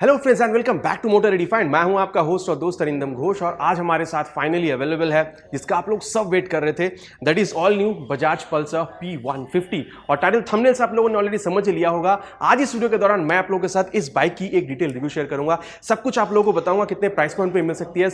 Hello friends and welcome back to Motor Redefined. मैं हूं आपका होस्ट और दोस्त अरिंदम घोष और आज हमारे साथ फाइनली अवेलेबल है जिसका आप लोग सब वेट कर रहे थे, that is all new Bajaj Pulsar P150। और टाइटल थंबनेल से आप लोगों ने ऑलरेडी समझ लिया होगा। आज इस वीडियो के दौरान मैं आप लोगों के साथ इस बाइक की एक डिटेल रिव्यू शेयर करूंगा। सब कुछ आप लोगों को बताऊंगा, कितने प्राइस पॉइंट पे मिल सकती है,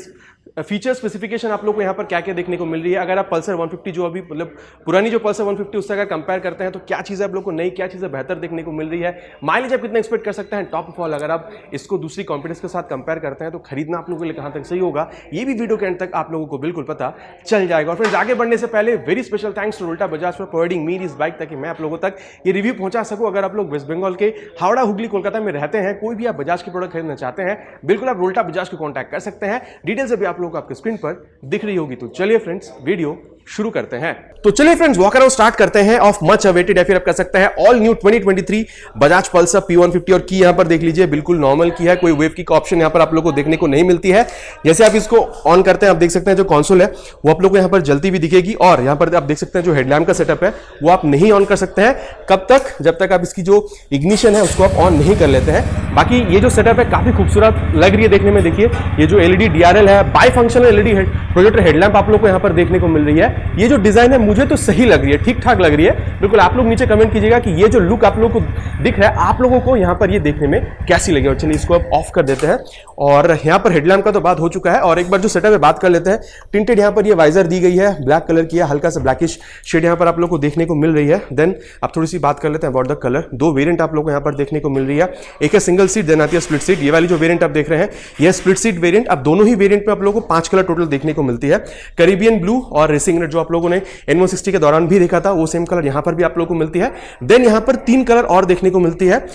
फीचर स्पेसिफिकेशन आप लोग को यहाँ पर क्या क्या देखने को मिल रही है। अगर आप पल्सर 150 जो अभी मतलब पुरानी जो पल्सर 150 उससे अगर कंपेयर करते हैं तो क्या चीज़ें आप लोग को नई, क्या चीज़ें बेहतर देखने को मिल रही है, माइलेज आप कितना एक्सपेक्ट कर सकते हैं। टॉप ऑफ ऑल अगर आप इसको दूसरी कॉम्पिटिटर्स के साथ कंपेयर करते हैं तो खरीदना आप लोगों के लिए कहां तक सही होगा, ये भी वीडियो के एंड तक आप लोगों को बिल्कुल पता चल जाएगा। और फ्रेंड्स आगे बढ़ने से पहले वेरी स्पेशल थैंक्स टू उल्टा Bajaj for providing me this bike, ताकि मैं आप लोगों तक ये रिव्यू पहुंचा सकूं। अगर आप लोग वेस्ट बंगाल के हावड़ा, हुगली, कोलकाता में रहते हैं, कोई भी आप बजाज के प्रोडक्ट खरीदना चाहते हैं, बिल्कुल आप उल्टा बजाज को कॉन्टैक्ट कर सकते हैं। डिटेल्स अभी आप लोगों को आपके स्क्रीन पर दिख रही होगी। तो चलिए फ्रेंड्स वीडियो शुरू करते हैं। तो चलिए फ्रेंड्स वॉक अराउंड स्टार्ट करते हैं ऑफ मच अवेटेड, या फिर आप कह सकते हैं all new 2023 Bajaj Pulsar P150। और की यहां पर देख लीजिए बिल्कुल नॉर्मल की है, कोई वेव की ऑप्शन यहां पर आप लोगों को देखने को नहीं मिलती है। जैसे आप इसको ऑन करते हैं आप देख सकते हैं जो कंसोल है वो आप लोग को यहां पर जलती भी दिखेगी। और यहां पर आप देख सकते हैं जो हेडलैम्प का सेटअप है वो आप नहीं ऑन कर सकते हैं। कब तक? जब तक आप इसकी जो इग्निशन है उसको आप ऑन नहीं कर लेते हैं। बाकी ये जो सेटअप है काफी खूबसूरत लग रही है देखने में। देखिए ये जो एलईडी DRL है, by functional LED projector headlamp आप लोग को यहां पर देखने को मिल रही है। ये जो डिजाइन है मुझे तो सही लग रही है, ठीक ठाक लग रही है। बिल्कुल आप लोग नीचे कमेंट कीजिएगा कि ये जो लुक आप लोगों को दिख रहा है आप लोगों को यहां पर ये देखने में कैसी लगी। और चलिए इसको अब ऑफ कर देते हैं। और यहां पर हेडलैम्प का तो बात हो चुका है, और एक बार जो सेटअप है बात कर लेते हैं। टिंटेड यहां पर ये वाइजर दी गई है, ब्लैक कलर की है, हल्का सा ब्लैकिश शेड यहां पर आप लोग को देखने को मिल रही है। देन आप थोड़ी सी बात कर लेते हैं अबाउट द कलर। दो वेरिएंट आप लोग को यहां पर देखने को मिल रही है, एक है सिंगल सीट, देन आती है स्प्लिट सीट। ये वाली जो वेरिएंट आप देख रहे हैं ये स्प्लिट सीट वेरिएंट। अब दोनों ही वेरिएंट में आप लोगों को 5 कलर टोटल देखने को मिलती है। कैरिबियन ब्लू और रेसिंग रेड जो आप लोगों ने N160 के दौरान भी देखा था वो सेम कलर यहां पर भी आप लोगों को मिलती है। देन यहां पर 3 कलर और देखने को मिलती है,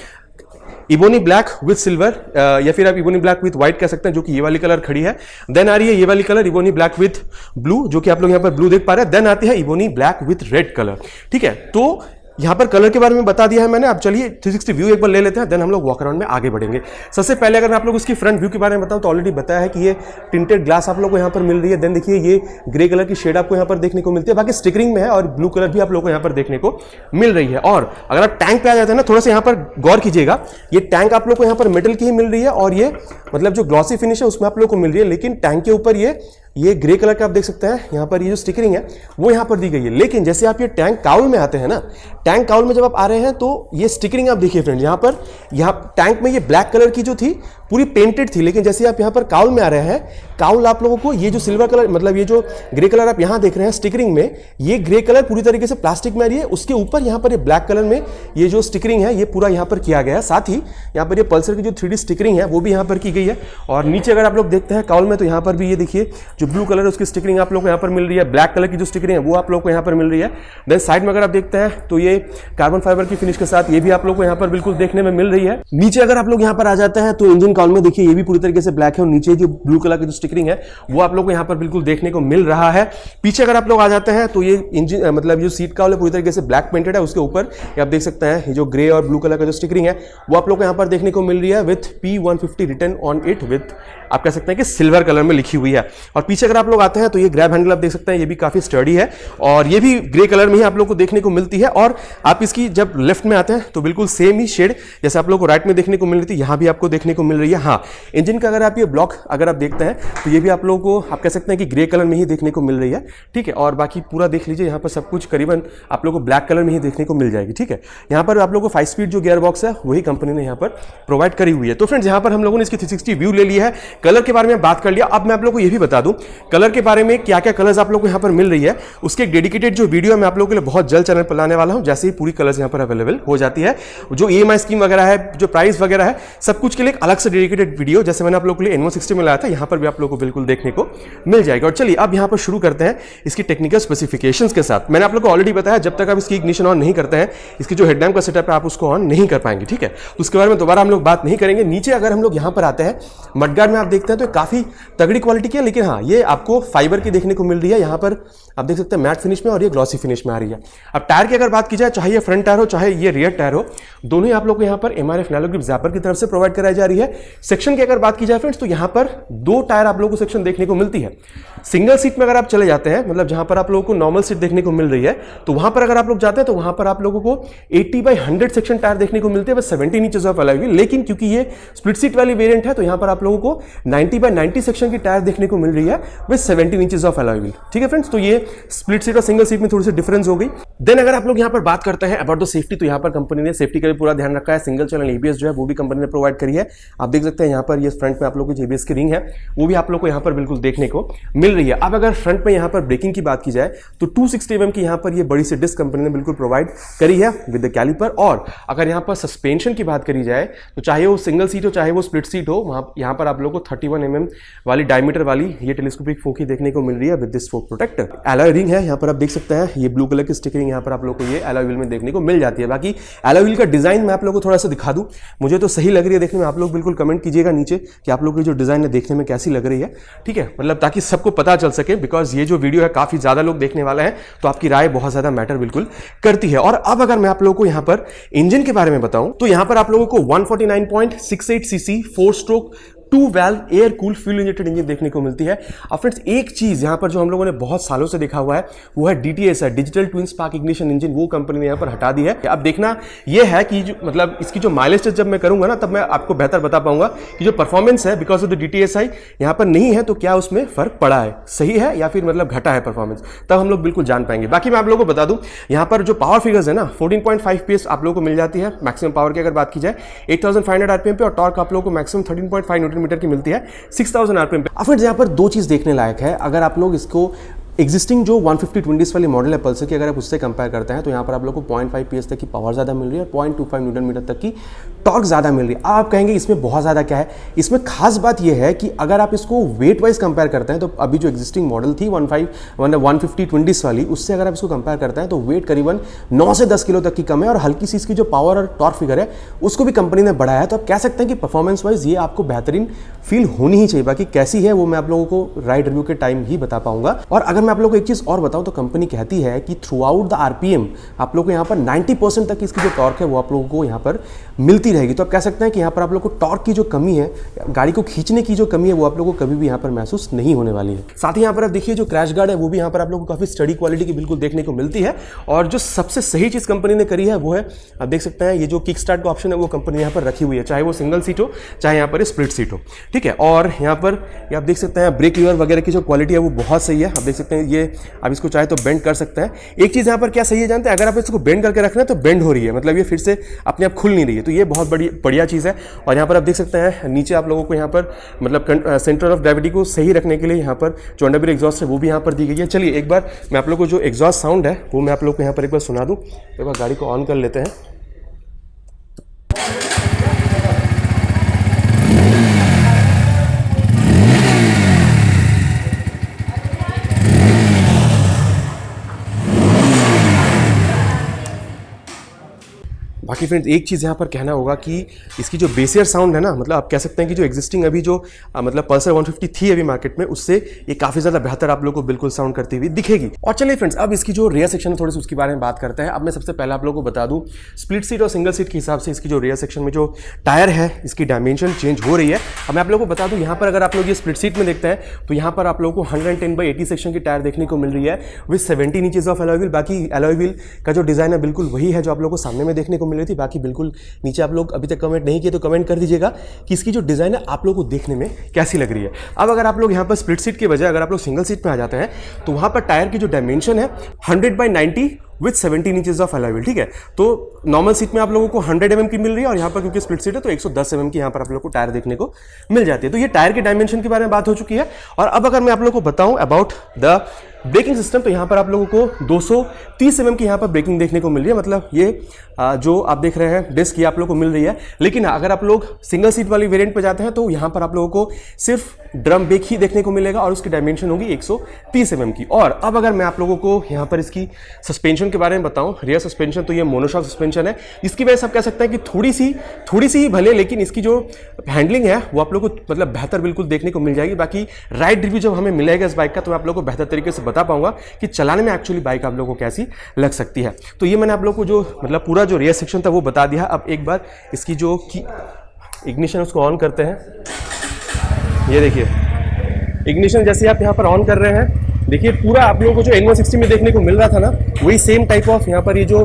इबोनी ब्लैक विद सिल्वर, या फिर आप इबोनी ब्लैक विद व्हाइट कह सकते हैं, जो कि ये वाली कलर खड़ी है। देन आ रही है ये वाली colour ebony black with blue, जो कि आप लोग यहां पर ब्लू देख पा रहे हैं। देन आती है ebony black with red colour. ठीक है, तो यहां पर कलर के बारे में बता दिया है मैंने। अब चलिए 360 व्यू एक बार ले लेते हैं, देन हम लोग वॉक अराउंड में आगे बढ़ेंगे। सबसे पहले अगर आप लोग इसकी फ्रंट व्यू के बारे में बताऊं तो ऑलरेडी बताया है कि ये टिंटेड ग्लास आप लोग को यहां पर मिल रही है। देन देखिए ये ग्रे कलर की शेड आपको यहां पर देखने को मिलती है, बाकी स्टिकरिंग में है, और ब्लू कलर भी आप लोग को यहां पर देखने को मिल रही है। और अगर आप टैंक पे आ जाते हैं ना, थोड़ा सा यहां पर गौर कीजिएगा, ये टैंक आप लोग को यहां पर मेटल की ही मिल रही है, और ये मतलब जो ग्लॉसी फिनिश है उसमें आप लोग को मिल रही है। लेकिन टैंक के ऊपर ये ग्रे कलर का आप देख सकते हैं यहां पर ये जो स्टिकरिंग है वो यहां पर दी गई है। लेकिन जैसे आप ये टैंक काउल में आते हैं ना, टैंक काउल में जब आप आ रहे हैं तो ये स्टिकरिंग आप देखिए फ्रेंड, यहां टैंक में ये ब्लैक कलर की जो थी पूरी पेंटेड थी। लेकिन जैसे आप यहां पर काउल में आ रहे हैं, काउल आप लोगों को ये जो सिल्वर कलर मतलब ये जो ग्रे कलर आप यहां देख रहे हैं स्टिकरिंग में, ये ग्रे कलर पूरी तरीके से प्लास्टिक में आ रही है। उसके ऊपर यहां पर ये ब्लैक कलर में ये जो स्टिकरिंग है ये पूरा यहां पर किया गया है। साथ ही यहां पर ये पल्सर की जो 3D स्टिकरिंग है वो भी यहां पर की गई है। और नीचे अगर आप लोग देखते हैं काउल में तो यहां पर भी ये देखिए जो ब्लू कलर है उसकी स्टिकरिंग आप लोग को यहां पर मिल रही है, ब्लैक कलर की जो स्टिकरिंग है वो आप लोग को यहां पर मिल रही है। देन साइड में अगर आप देखते हैं तो ये कार्बन फाइबर की फिनिश के साथ ये भी आप लोग को यहां पर बिल्कुल देखने में मिल रही है। नीचे अगर आप लोग यहां पर आ जाते हैं तो इंजन काउल में देखिए ये भी पूरी तरीके से ब्लैक है, और नीचे जो ब्लू कलर की जो स्टिकरिंग है वो आप लोग को यहां पर बिल्कुल देखने को मिल रहा है। पीछे अगर आप लोग आ जाते हैं तो ये इंजन मतलब जो सीट काउल है पूरी तरीके से ब्लैक पेंटेड है। उसके ऊपर आप देख सकते हैं ये जो ग्रे और ब्लू कलर का जो स्टिकरिंग है वो आप लोग को यहां पर देखने को मिल रही है with P150 written on it, with आप कह सकते हैं कि सिल्वर कलर में लिखी हुई है। और पीछे अगर आप लोग आते हैं तो ये ग्रैब हैंडल आप देख सकते हैं ये भी काफी स्टर्डी है, और ये भी ग्रे कलर में ही आप लोग को देखने को मिलती है। और आप इसकी जब लेफ्ट में आते हैं तो बिल्कुल सेम ही शेड जैसे आप लोग को राइट में देखने को मिल रही थी यहां भी आपको देखने को मिल रही है। हाँ, इंजन का अगर आप ये ब्लॉक अगर आप देखते हैं तो ये भी आप लोगों को आप कह सकते हैं कि ग्रे कलर में ही देखने को मिल रही है। ठीक है, और बाकी पूरा देख लीजिए यहाँ पर सब कुछ करीबन आप लोग को ब्लैक कलर में ही देखने को मिल जाएगी। ठीक है, यहाँ पर आप लोग को 5 स्पीड जो गियर बॉक्स है वही कंपनी ने यहाँ पर प्रोवाइड करी हुई है। तो फ्रेंड्स यहाँ पर हम लोगों ने इसकी 360 व्यू ले लिया है, कलर के बारे में बात कर लिया। अब मैं आप लोग को ये भी बता दूं कलर के बारे में, क्या क्या कलर्स आप लोग को यहाँ पर मिल रही है उसके एक डेडिकेटेड जो वीडियो मैं आप लोगों के लिए बहुत जल्द चैनल पर लाने वाला हूं, जैसे ही पूरी कलर्स यहाँ पर अवेलेबल हो जाती है। जो EMI स्कीम वगैरह है, जो प्राइस वगैरह है, सब कुछ के लिए एक अलग से डेडिकेटेड वीडियो जैसे मैंने आप लोग के लिए N160 में लाया था, यहाँ पर भी आप लोग को बिल्कुल देखने को मिल जाएगा। और चलिए अब यहाँ पर शुरू करते हैं इसकी टेक्निकल स्पेसिफिकेशंस के साथ। मैंने आप लोग को ऑलरेडी बताया जब तक आप इसकी इग्निशन ऑन नहीं करते हैं, इसकी जो हेडलैम्प का सेटअप है आप उसको ऑन नहीं कर पाएंगे। ठीक है, तो उसके बारे में दोबारा हम लोग बात नहीं करेंगे। नीचे अगर हम लोग यहाँ पर आते हैं मडगार्ड में आप देखते हैं तो काफी तगड़ी क्वालिटी की है, लेकिन हाँ ये आपको फाइबर की देखने को मिल रही है, यहाँ पर आप देख सकते हैं मैट फिनिश में और ये ग्लॉसी फिनिश में आ रही है। अब टायर की अगर बात की जाए, चाहे ये फ्रंट टायर हो चाहे ये रियर टायर हो, दोनों ही आप लोग को यहाँ पर MRF नैनो ग्रिप ज़ैपर की तरफ से प्रोवाइड कराई जा रही है। सेक्शन की अगर बात की जाए फ्रेंड्स, तो यहाँ पर 2 टायर आप लोगों को सेक्शन देखने को मिलती है। सिंगल सीट में अगर आप चले जाते हैं, मतलब जहां पर आप लोगों को नॉर्मल सीट देखने को मिल रही है, तो वहां पर अगर आप लोग जाते हैं तो वहां पर आप लोगों को 80/100 सेक्शन टायर देखने को मिलते हैं, बस 17 इंचेस ऑफ अलॉय व्हील। लेकिन क्योंकि ये स्प्लिट सीट वाली वेरिएंट है, तो यहां पर आप लोगों को 90/90 सेक्शन की टायर देखने को मिल रही है with 17 inches of alloy wheel. ठीक है फ्रेंड्स, तो ये स्प्लिट सीट और सिंगल सीट में थोड़ी सी डिफरेंस हो गई। देन अगर आप लोग यहाँ पर बात करते हैं अबाउट द सेफ्टी, तो यहाँ पर कंपनी ने सेफ्टी का भी पूरा ध्यान रखा है। सिंगल चैनल ABS जो है वो भी कंपनी ने प्रोवाइड करी है। आप देख सकते हैं यहाँ पर ये फ्रंट में आप लोग की ABS की रिंग है, वो भी आप लोग को यहाँ पर बिल्कुल देखने को मिल रही है। अब अगर फ्रंट में यहाँ पर ब्रेकिंग की बात की जाए, तो 260 mm की यहाँ पर ये बड़ी सी डिस्क कंपनी ने बिल्कुल प्रोवाइड करी है विद द कैलिपर। और अगर यहाँ पर सस्पेंशन की बात करी जाए, तो चाहे वो सिंगल सीट हो चाहे वो स्प्लिट सीट हो, वहाँ यहाँ पर आप लोग को 31 mm वाली डायमीटर वाली ये टेलीस्कोपिक फोक ही देखने को मिल रही है with this fork protector. Alloy ring है, यहाँ पर आप देख सकते हैं ये ब्लू कलर की स्टिकरिंग यहाँ पर आप लोग को ये एलॉय व्हील में देखने को मिल जाती है। बाकी एलॉय व्हील का डिजाइन मैं आप लोगों को थोड़ा सा दिखा दूं, मुझे तो सही लग रही है देखने में। आप लोग बिल्कुल कमेंट कीजिएगा नीचे कि आप लोग की जो डिजाइन है देखने में कैसी लग रही है। ठीक है, मतलब ताकि सबको पता चल सके, बिकॉज ये जो वीडियो है काफी ज्यादा लोग देखने वाले हैं, तो आपकी राय बहुत ज्यादा मैटर बिल्कुल करती है। और अब अगर मैं आप लोगों को यहाँ पर इंजन के बारे में बताऊं, तो यहाँ पर आप लोगों को 149.68 cc 4 stroke 2 valve air cool fuel injected engine देखने को मिलती है। अब फ्रेंड्स एक चीज यहां पर जो हम लोगों ने बहुत सालों से देखा हुआ है, वो है DTS, digital twin spark ignition engine, वो कंपनी ने यहां पर हटा दी है। अब देखना यह है कि जो मतलब इसकी जो माइलेज टेस्ट जब मैं करूंगा ना, तब मैं आपको बेहतर बता पाऊंगा कि जो परफॉर्मेंस है बिकॉज ऑफ द DTSI यहां पर नहीं है, तो क्या उसमें फर्क पड़ा है, सही है या फिर मतलब घटा है परफॉर्मेंस, तब हम लोग बिल्कुल जान पाएंगे। बाकी मैं आप लोगों को बता दूं, यहां पर जो पावर फिगर्स है ना, 14.5 PS आप लोगों को मिल जाती है मैक्सिमम पावर की अगर बात की जाए, 8500 RPM पे, और टॉर्क आप लोगों को मैक्सिमम 13.5 Nm की मिलती है 6000 RPM पे। अब फ्रेंड्स यहाँ पर 2 चीज देखने लायक है। अगर आप लोग इसको एक्जिस्टिंग जो 150 20s वाली मॉडल है पल्सर की, अगर आप उससे कंपेयर करते हैं, तो यहाँ पर आप लोग को 0.5 PS तक की पावर ज़्यादा मिल रही है और 0.25 Nm तक की टॉर्क ज़्यादा मिल रही है। आप कहेंगे इसमें बहुत ज़्यादा क्या है, इसमें खास बात यह है कि अगर आप इसको वेट वाइज कंपेयर करते हैं, तो अभी जो एक्जिस्टिंग मॉडल थी 150 20s वाली, उससे अगर आप इसको कंपेयर करते हैं तो वेट करीबन 9 से 10 किलो तक की कम है। और हल्की सी इसकी जो पावर और टॉर्क फिगर है उसको भी कंपनी ने बढ़ाया है। तो आप कह सकते हैं कि परफॉर्मेंस वाइज ये आपको बेहतरीन फील होनी ही चाहिए। बाकी कैसी है वो मैं आप लोगों को राइड रिव्यू के टाइम ही बता पाऊंगा। और अगर मैं आप लोगों को एक चीज और बताऊं, तो कंपनी कहती है कि थ्रू आउट द RPM आप लोग को यहाँ पर 90% तक इसकी जो टॉर्क है वो आप लोगों को यहाँ पर मिलती रहेगी। तो आप कह सकते हैं कि यहाँ पर आप लोग को टॉर्क की जो कमी है, गाड़ी को खींचने की जो कमी है, वो आप लोग को कभी भी यहाँ पर महसूस नहीं होने वाली है। साथ ही यहाँ पर आप देखिए जो क्रैश गार्ड है वो भी यहाँ पर आप लोग को काफी स्टडी क्वालिटी की बिल्कुल देखने को मिलती है। और जो सबसे सही चीज कंपनी ने करी है वो है, आप देख सकते हैं ये जो किक स्टार्ट का ऑप्शन है वो कंपनी यहाँ पर रखी हुई है, चाहे वो सिंगल सीट हो चाहे यहाँ पर स्प्लिट सीट हो। ठीक है, और यहाँ पर आप देख सकते हैं ब्रेक लीवर वगैरह की जो क्वालिटी है वो बहुत सही है। आप देख सकते हैं ये आप इसको चाहे तो बेंड कर सकते हैं। एक चीज यहाँ पर क्या सही है जानते हैं, अगर आप इसको बेंड करके रख रहे हैं तो बेंड हो रही है, मतलब ये फिर से अपने आप खुल नहीं रही है, तो ये बहुत बढ़िया चीज है। और यहाँ पर आप देख सकते हैं नीचे आप लोगों को यहाँ पर मतलब सेंटर ऑफ ग्रेविटी को सही रखने के लिए यहाँ पर जो अंडरबेल एग्जॉस्ट है वो भी यहाँ पर दी गई है। चलिए एक बार मैं आप लोग को जो एग्जॉस्ट साउंड है वो मैं आप लोग को यहाँ पर एक बार सुना दूं। एक बार गाड़ी को ऑन कर लेते हैं। बाकी फ्रेंड्स एक चीज़ यहाँ पर कहना होगा कि इसकी जो बेसियर साउंड है ना, मतलब आप कह सकते हैं कि जो एग्जिस्टिंग अभी जो मतलब पल्सर 150 थी अभी मार्केट में, उससे ये काफ़ी ज़्यादा बेहतर आप लोग को बिल्कुल साउंड करती हुई दिखेगी। और चलिए फ्रेंड्स अब इसकी जो रेयर सेक्शन है थोड़ी सी उसके बारे में बात करते हैं। अब मैं सबसे पहले आप लोगों को बता दूं, स्प्लिट सीट और सिंगल सीट के हिसाब से इसकी जो रेयर सेक्शन में जो टायर है इसकी डायमेंशन चेंज हो रही है। अब मैं आप लोगों को बता दूं, यहाँ पर अगर आप लोग ये स्प्लिट सीट में देखते हैं तो यहाँ पर आप लोगों को 110/80 सेक्शन की टायर देखने को मिल रही है with 17 inches of alloy wheel. बाकी एलॉय व्हील का जो डिजाइन है बिल्कुल वही है जो आप लोगों को सामने में देखने को मिल रही थी। बाकी बिल्कुल नीचे आप लोग अभी तक कमेंट नहीं किए तो कमेंट कर दीजिएगा कि इसकी जो डिजाइन है आप लोगों को देखने में कैसी लग रही है। अब अगर आप लोग यहाँ पर स्प्लिट सीट के बजाय अगर आप लोग सिंगल सीट पे आ जाते हैं तो वहां पर टायर की जो डायमेंशन है 100/90 with 17 inches of alloy wheel. ठीक है, तो नॉर्मल सीट में आप लोगों को 100 mm की मिल रही है और यहाँ पर क्योंकि स्प्लिट सीट है तो 110 mm की यहाँ पर आप लोग को टायर देखने को मिल जाती है। तो ये टायर के डायमेंशन के बारे में बात हो चुकी है। और अब अगर मैं आप लोग को बताऊं अबाउट द ब्रेकिंग सिस्टम, तो यहाँ पर आप लोगों को 230 mm की यहाँ पर ब्रेकिंग देखने को मिल रही है। मतलब ये जो आप देख रहे हैं डिस्क ये आप लोगों को मिल रही है। लेकिन अगर आप लोग सिंगल सीट वाली वेरिएंट पे जाते हैं तो यहाँ पर आप लोगों को सिर्फ ड्रम ब्रेक ही देखने को मिलेगा और उसकी डायमेंशन होगी 130 mm की। और अब अगर मैं आप लोगों को यहाँ पर इसकी सस्पेंशन के बारे में बताऊं, रियर सस्पेंशन तो ये मोनोशॉक सस्पेंशन है। इसकी वजह से आप कह सकते हैं कि थोड़ी सी ही भले, लेकिन इसकी जो हैंडलिंग है वो आप लोग को मतलब बेहतर बिल्कुल देखने को मिल जाएगी। बाकी राइड रिव्यू जब हमें मिलेगा इस बाइक का तो मैं आप लोग को बेहतर तरीके से बता पाऊंगा कि चलाने में एक्चुअली बाइक आप लोगों को कैसी लग सकती है। तो ये मैंने आप लोग को जो मतलब पूरा जो रियर सेक्शन था वो बता दिया। अब एक बार इसकी जो इग्निशन उसको ऑन करते हैं। ये देखिए इग्निशन जैसे आप यहाँ पर ऑन कर रहे हैं, देखिए पूरा आप लोगों को जो N160 में देखने को मिल रहा था ना, वही सेम टाइप ऑफ यहाँ पर ये जो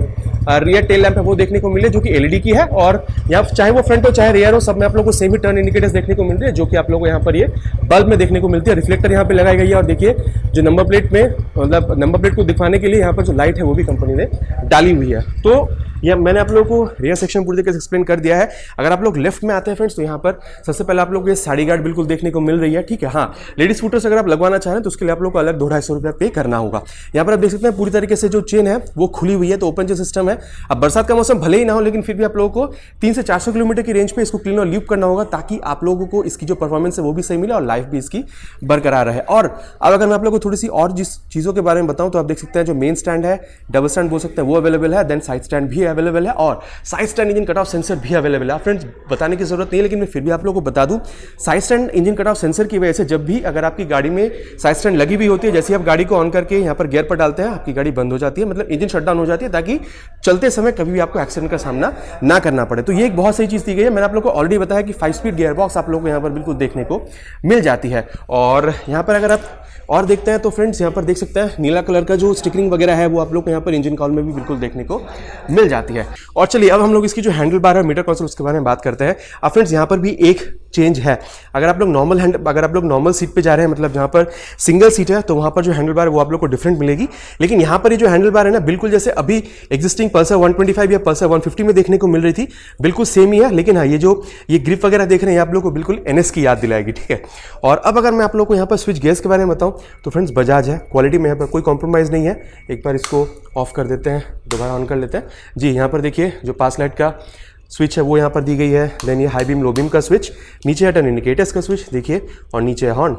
रियर टेल लैंप है वो देखने को मिले, जो कि LED की है। और यहाँ चाहे वो फ्रंट हो चाहे रियर हो, सब में आप लोगों को सेम ही टर्न इंडिकेटर्स देखने को मिल रही है, जो कि आप लोगों को यहाँ पर ये बल्ब में देखने को मिलती है। रिफ्लेक्टर यहाँ पे लगाई गई है और देखिए जो नंबर प्लेट में मतलब नंबर प्लेट को दिखाने के लिए यहाँ पर जो लाइट है वो भी कंपनी ने डाली हुई है। तो यह मैंने आप लोगों को रियर सेक्शन पूरी तरीके से एक्सप्लेन कर दिया है। अगर आप लोग लेफ्ट में आते हैं फ्रेंड्स, तो यहाँ पर सबसे पहले आप लोग को ये साड़ी गार्ड बिल्कुल देखने को मिल रही है, ठीक है। हाँ, लेडीज फुटर्स अगर आप लगवाना चाहें तो उसके लिए आप लोग को अलग 200-250 रुपया पे करना होगा। यहाँ पर आप देख सकते हैं पूरी तरीके से जो चेन है वो खुली हुई है, तो ओपन जो सिस्टम है। अब बरसात का मौसम भले ही ना हो, लेकिन फिर भी आप लोगों को 300 से 400 किलोमीटर की रेंज पे इसको क्लीन और ल्यूब करना होगा, ताकि आप लोगों को इसकी जो परफॉर्मेंस है वो भी सही मिले और लाइफ भी इसकी बरकरार रहे। और अब अगर मैं आप लोगों को थोड़ी सी और जिस चीज़ों के बारे में बताऊं, तो आप देख सकते हैं जो मेन स्टैंड है, डबल स्टैंड बोल सकते हैं, वो अवेलेबल है। देन साइड स्टैंड भी अवेलेबल है और side stand engine cut off sensor भी अवेलेबल है। फ्रेंड्स बताने की जरूरत नहीं है, लेकिन मैं फिर भी आप लोगों को बता दूं, side stand engine cut off sensor की वजह से जब भी अगर आपकी गाड़ी में साइड स्टैंड लगी भी होती है, जैसे आप गाड़ी को ऑन करके यहाँ पर गियर पर डालते हैं, आपकी गाड़ी बंद हो जाती है, मतलब इंजन शटडाउन हो जाती है, ताकि चलते समय कभी भी आपको एक्सीडेंट का सामना ना करना पड़े। तो ये एक बहुत सही चीज़ दी गई है। मैंने आप लोग को ऑलरेडी बताया कि 5 स्पीड गियर बॉक्स आप लोग को यहाँ पर बिल्कुल देखने को मिल जाती है। और यहाँ पर अगर आप और देखते हैं तो फ्रेंड्स यहाँ पर देख सकते हैं नीला कलर का जो स्टिकरिंग वगैरह है वो आप लोग को यहाँ पर इंजन कॉल में भी बिल्कुल देखने को मिल जाती है। और चलिए अब हम लोग इसकी जो हैंडल बार है, मीटर कंसोल, उसके बारे में बात करते हैं। अब फ्रेंड्स यहाँ पर भी एक चेंज है। अगर आप लोग नॉर्मल सीट पे जा रहे हैं, मतलब जहाँ पर सिंगल सीट है, तो वहाँ पर जो हैंडल बार है वो आप लोग को डिफरेंट मिलेगी। लेकिन यहाँ पर ये जो हैंडल बार है ना, बिल्कुल जैसे अभी एग्जिस्टिंग पल्सर 125 या पल्सर 150 में देखने को मिल रही थी, बिल्कुल सेम ही है। लेकिन हाँ, ये ग्रिप वगैरह देख रहे हैं, आप लोग को बिल्कुल NS की याद दिलाएगी, ठीक है। और अब अगर मैं आप लोग को यहाँ पर स्विच गियर्स के बारे में बताऊँ तो फ्रेंड्स बजाज है, क्वालिटी में यहाँ पर कोई कॉम्प्रोमाइज़ नहीं है। एक बार इसको ऑफ कर देते हैं, दोबारा ऑन कर लेते हैं जी। यहाँ पर देखिए जो पास लाइट का स्विच है वो यहाँ पर दी गई है। देन ये हाई बीम लो बीम का स्विच, नीचे है टर्न इंडिकेटर्स का स्विच देखिए, और नीचे है हॉर्न।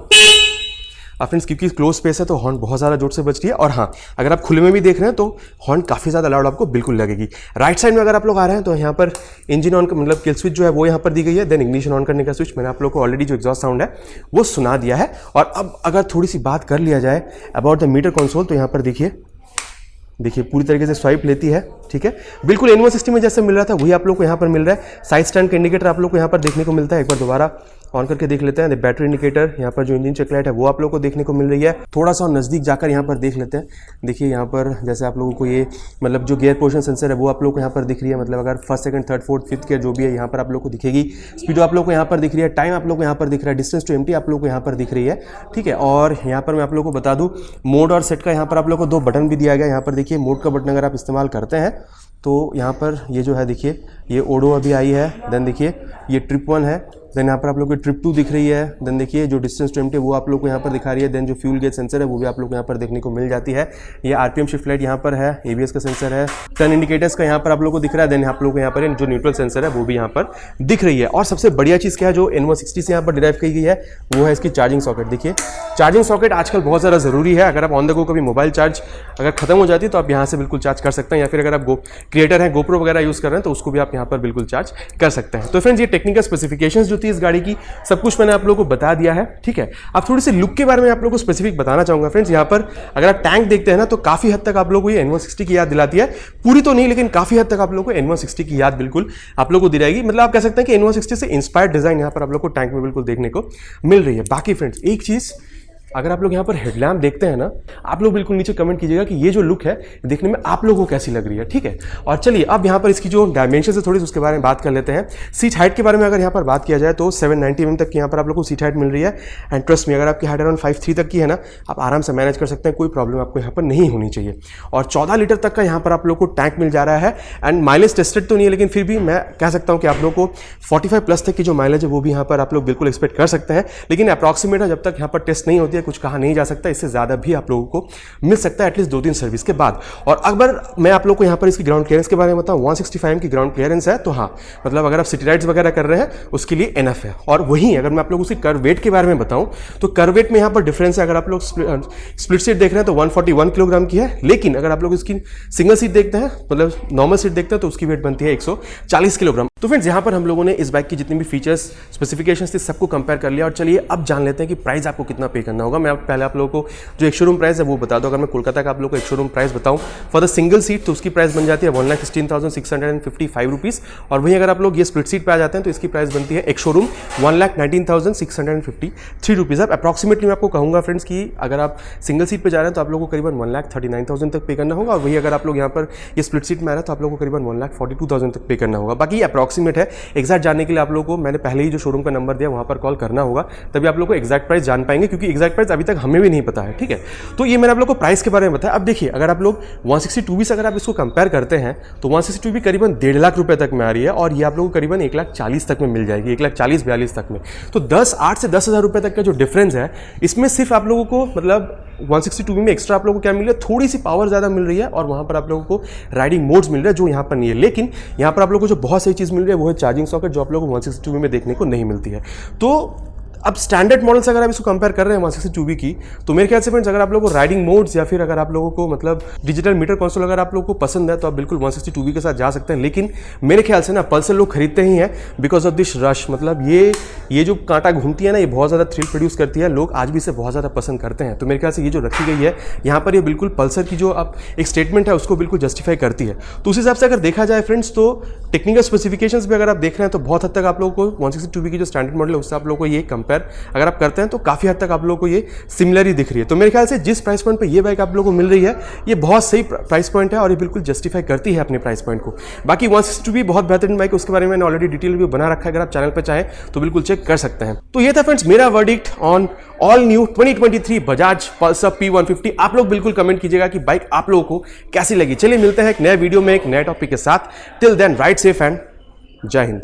अब फ्रेंड्स क्योंकि क्लोज स्पेस है तो हॉर्न बहुत ज़्यादा जोर से बज रही है। और हाँ, अगर आप खुले में भी देख रहे हैं तो हॉर्न काफ़ी ज़्यादा लाउड आपको बिल्कुल लगेगी। राइट साइड में अगर आप लोग आ रहे हैं तो यहाँ पर इंजन ऑन मतलब किल स्विच जो है वो यहाँ पर दी गई है। देन इग्निशन ऑन करने का स्विच मैंने आप लोग को ऑलरेडी जो एग्जॉस्ट साउंड है वो सुना दिया है। और अब अगर थोड़ी सी बात कर लिया जाए अबाउट द मीटर कंसोल, तो यहाँ पर देखिए पूरी तरीके से स्वाइप लेती है, ठीक है। बिल्कुल N160 में जैसे मिल रहा था वही आप लोग को यहाँ पर मिल रहा है। साइड स्टैंड का इंडिकेटर आप लोग को यहाँ पर देखने को मिलता है। एक बार दोबारा ऑन करके देख लेते हैं। बैटरी इंडिकेटर, यहाँ पर जो इंजन चेक लाइट है वो आप लोग को देखने को मिल रही है। थोड़ा सा नज़दीक जाकर यहाँ पर देख लेते हैं। देखिए यहाँ पर जैसे आप लोगों को ये मतलब जो गियर पोजिशन सेंसर है वो आप लोग को यहाँ पर दिख रही है। मतलब अगर first second third fourth fifth gear जो भी है यहाँ पर आप लोग को दिखेगी। स्पीड आप लोग को यहाँ पर दिख रही है, टाइम आप लोग को यहाँ पर दिख रहा है, डिस्टेंस टू एम्प्टी आप लोग को यहाँ पर दिख रही है, ठीक है। और यहाँ पर मैं आप लोग को बता दूँ, मोड और सेट का यहाँ पर आप लोग को 2 बटन भी दिया गया। यहाँ पर देखिए मोड का बटन अगर आप इस्तेमाल करते हैं तो यहाँ पर ये जो है देखिए ये ओडो अभी आई है। देन देखिए ये ट्रिप 1 है। देन यहाँ पर आप लोग को ट्रिप 2 दिख रही है। देन देखिए जो डिस्टेंस टू एम्प्टी वो आप लोग को यहाँ पर दिखा रही है। देन जो फ्यूल गेज सेंसर है वो भी आप लोग को यहाँ पर देखने को मिल जाती है। ये RPM शिफ्ट लाइट यहाँ पर है, ABS का सेंसर है, टर्न इंडिकेटर्स का यहाँ पर आप लोग को दिख रहा है। देन आप लोग को यहाँ पर जो न्यूट्रल सेंसर है वो भी यहाँ पर दिख रही है। और सबसे बढ़िया चीज़ क्या है जो N160 से यहाँ पर डिराइव की गई है वो है इसकी चार्जिंग सॉकेट। देखिए चार्जिंग सॉकेट आजकल बहुत ज़्यादा ज़रूरी है। अगर आप ऑन द गो कभी मोबाइल चार्ज अगर खत्म हो जाती है तो आप यहाँ से बिल्कुल चार्ज कर सकते हैं, या फिर अगर आप क्रिएटर हैं GoPro वगैरह यूज़ कर रहे हैं तो उसको भी आप यहाँ पर बिल्कुल चार्ज कर सकते हैं। तो फ्रेंड्स ये टेक्निकल स्पेसिफिकेशंस जो थी इस गाड़ी की सब कुछ मैंने आप लोगों को बता दिया है, ठीक है। अब थोड़ी सी लुक के बारे में आप लोगों को स्पेसिफिक बताना चाहूंगा फ्रेंड्स। यहाँ पर अगर आप टैंक देखते हैं ना तो काफी हद तक आप लोगों को ये N160 की याद दिलाती है। पूरी तो नहीं, लेकिन काफी हद तक आप लोगों को N160 की याद बिल्कुल आप लोगों को दिलाएगी। मतलब आप कह सकते हैं कि N160 से इंस्पायर्ड डिजाइन यहाँ पर आप लोग को टैंक में बिल्कुल देखने को मिल रही है। बाकी फ्रेंड्स एक चीज, अगर आप लोग यहाँ पर हेडलैम्प देखते हैं ना, आप लोग बिल्कुल नीचे कमेंट कीजिएगा कि ये जो लुक है देखने में आप लोगों को कैसी लग रही है, ठीक है। और चलिए अब यहाँ पर इसकी जो डायमेंशन है थोड़ी उसके बारे में बात कर लेते हैं। सीट हाइट के बारे में अगर यहाँ पर बात किया जाए तो 790 mm तक की यहाँ पर आप लोग को सीट हाइट मिल रही है। एंड ट्रस्ट में अगर आपकी हाइट अराउंड 5'3" तक की है ना, आप आराम से मैनेज कर सकते हैं, कोई प्रॉब्लम आपको यहाँ पर नहीं होनी चाहिए। और 14 लीटर तक का यहाँ पर आप लोग को टैंक मिल जा रहा है। एंड माइलेज टेस्टेड तो नहीं है, लेकिन फिर भी मैं कह सकता हूँ कि आप लोग को 45+ तक की जो माइलेज है वो भी यहाँ पर आप लोग बिल्कुल एक्सपेक्ट कर सकते हैं। लेकिन अप्रॉक्सीमेट जब तक यहाँ पर टेस्ट नहीं होती, है, कुछ कहा नहीं जा सकता, इससे ज़्यादा भी आप लोगों को मिल सकता है एटलीस्ट 2-3 सर्विस के बाद। और अगर मैं आप लोग को यहाँ पर इसकी ग्राउंड क्लियरेंस के बारे में बताऊँ, 165 की ग्राउंड क्लियरेंस है, तो हाँ मतलब अगर आप सिटी राइड्स वगैरह कर रहे हैं उसके लिए एनफ है। और वहीं अगर मैं आप लोग उसकी कर्व वेट के बारे में बताऊँ तो कर्व वेट में यहाँ पर डिफरेंस है। अगर आप लोग स्प्लिट सीट देख रहे हैं तो 141 किलोग्राम की है, लेकिन अगर आप लोग इसकी सिंगल सीट देखते हैं मतलब नॉर्मल सीट देखते हैं तो उसकी वेट बनती है 140 किलोग्राम। तो फ्रेंड्स यहाँ पर हम लोगों ने इस बाइक की जितनी भी फीचर्स स्पेसिफिकेशंस थी सबको कंपेयर कर लिया। और चलिए अब जान लेते हैं कि प्राइस आपको कितना पे करना होगा। मैं पहले आप लोगों को जो एक शोरूम प्राइस है वो बता दूं। अगर मैं कोलकाता का आप लोगों को एक शोरूम प्राइस बताऊं फॉर द सिंगल सीट तो उसकी प्राइस बन जाती है 1,16,655 रुपीज़। और वहीं अगर आप लोग ये स्प्लिट सीट पे आ जाते हैं तो इसकी प्राइस बनती है एक शोरूम 1,19,653 रुपीज़। अब अप्रॉक्सीमेटली मैं आपको कहूँगा फ्रेंड्स कि अगर आप सिंगल सीट पर जा रहे हैं तो आप लोगों को करीबन 1,39,000 तक पे करना होगा। और वही अगर आप लोग यहाँ पर ये स्प्लिट सीट में आ रहे हैं तो आप लोगों को करीबन 1,42,000 तक पे करना होगा। बाकी अप्रॉक्सीमेट है, एग्जैक्ट जानने के लिए आप लोगों को मैंने पहले ही जो शोरूम का नंबर दिया वहाँ पर कॉल करना होगा, तभी आप लोग को एग्जैक्ट प्राइस जान पाएंगे, क्योंकि एग्जैक्ट प्राइस अभी तक हमें भी नहीं पता है। ठीक है, तो ये मैंने आप लोग को प्राइस के बारे में बताया। अब देखिए अगर आप लोग 162 से अगर आप इसको कंपेयर करते हैं तो 162 भी करीबन 1.5 लाख रुपए तक में आ रही है और ये आप लोगों को करीबन 1,40,000 तक में मिल जाएगी, 1,40,42 तक में। तो 8 से 10,000 रुपए तक का जो डिफरेंस है इसमें सिर्फ आप लोगों को मतलब 162 में एक्स्ट्रा आप लोगों को क्या मिल रहा है, थोड़ी सी पावर ज़्यादा मिल रही है और वहाँ पर आप लोगों को राइडिंग मोड्स मिल रहा है जो यहाँ पर नहीं है। लेकिन यहाँ पर आप लोगों को जो बहुत सही चीज़ मिल रही है वो है चार्जिंग सॉकेट, जो आप लोगों को 162 में देखने को नहीं मिलती है। तो अब स्टैंडर्ड मॉडल से अगर आप इसको कंपेयर कर रहे हैं 162 की, तो मेरे ख्याल से फ्रेंड्स अगर आप लोगों को राइडिंग मोड्स या फिर अगर आप लोगों को मतलब डिजिटल मीटर कंसोल अगर आप लोगों को पसंद है तो आप बिल्कुल 162 के साथ जा सकते हैं। लेकिन मेरे ख्याल से ना पल्सर लोग खरीदते ही हैं बिकॉज ऑफ दिस रश, मतलब ये जो कांटा घूमती है ना, ये बहुत ज़्यादा थ्रिल प्रोड्यूस करती है, लोग आज भी इसे बहुत ज़्यादा पसंद करते हैं। तो मेरे ख्याल से ये जो रखी गई है यहाँ पर ये बिल्कुल पल्सर की जो आप एक स्टेटमेंट है उसको बिल्कुल जस्टिफाई करती है। तो उस हिसाब से अगर देखा जाए फ्रेंड्स तो टेक्निकल स्पेसिफिकेशंस भी अगर आप देख रहे हैं तो बहुत हद तक आप लोगों को 162 की जो स्टैंडर्ड मॉडल है उससे आप लोगों को ये कंपेयर अगर आप करते हैं तो काफी हद तक आप लोगों को ये सिमिलर ही दिख रही है। तो मेरे ख्याल से जिस प्राइस पॉइंट पे ये बाइक आप लोगों को मिल रही है ये बहुत सही प्राइस पॉइंट है और ये बिल्कुल जस्टिफाई करती है अपने प्राइस पॉइंट को। बाकी 162 भी बहुत बेहतरीन बाइक, उसके बारे में मैंने ऑलरेडी डिटेल रिव्यू बना रखा है, अगर आप चैनल पर चाहें तो बिल्कुल चेक कर सकते हैं। तो ये था फ्रेंड्स मेरा verdict on all new 2023 Bajaj Pulsar P150। आप लोग बिल्कुल कमेंट कीजिएगा कि बाइक आप लोगों को कैसी लगी। चलिए मिलते हैं एक नए वीडियो में एक नए टॉपिक के साथ। Till then ride safe and जय हिंद।